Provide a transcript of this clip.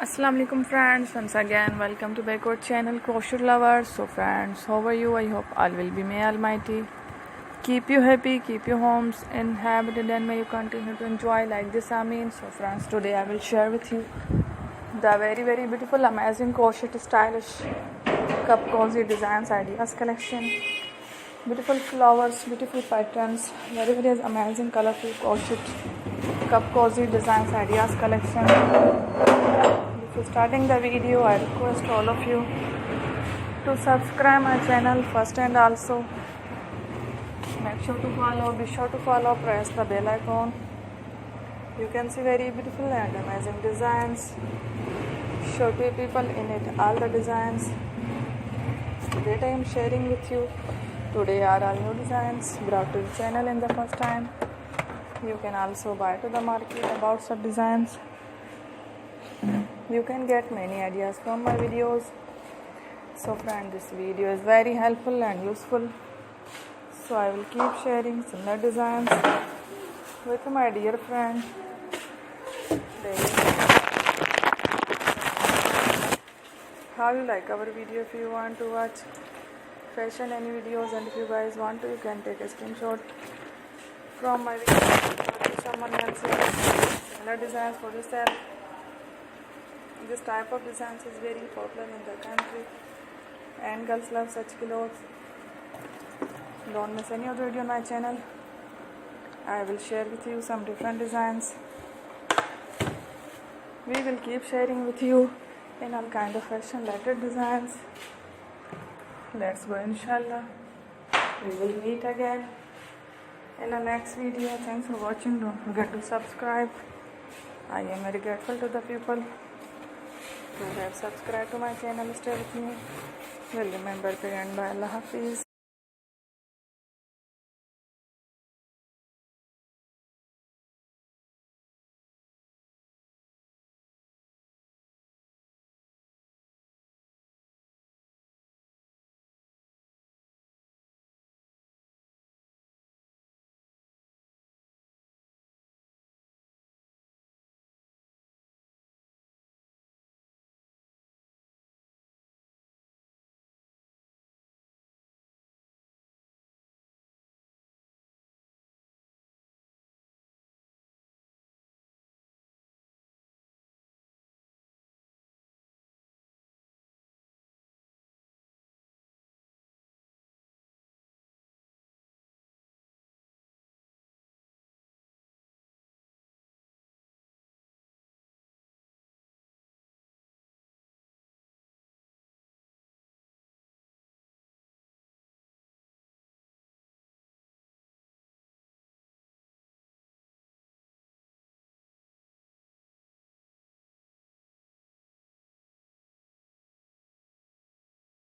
Assalamu alaikum friends, once again welcome to backward channel Crochet Lovers. So friends, how are you? I hope all will be may almighty keep you happy, keep your homes inhabited, and may you continue to enjoy like this. Amin. So friends, today I will share with you the very beautiful, amazing crochet stylish cup cozy designs ideas collection. Beautiful flowers, beautiful patterns, very amazing colorful crochet cup cozy designs ideas collection. Before starting the video, I request all of you to subscribe my channel first, and also be sure to follow, press the bell icon. You can see very beautiful and amazing designs. Show to people in it all the designs that I am sharing with you. Today are all new designs brought to the channel in the first time. You can also buy to the market about such designs. You can get many ideas from my videos. So friend, this video is very helpful and useful. So I will keep sharing similar designs with my dear friend. How you like our video? If you want to watch fashion any videos, and if you guys want to, you can take a screenshot from my video to someone else's similar designs for yourself. This type of designs is very popular in the country and girls love such clothes. Don't miss any other video on my channel. I will share with you some different designs. We will keep sharing with you in all kind of fashion related designs. Let's go, inshallah. We will meet again in the next video. Thanks for watching. Don't forget to subscribe. I am very grateful to the people who have subscribed to my channel. Stay with me. Well, remember to end by Allah Hafiz.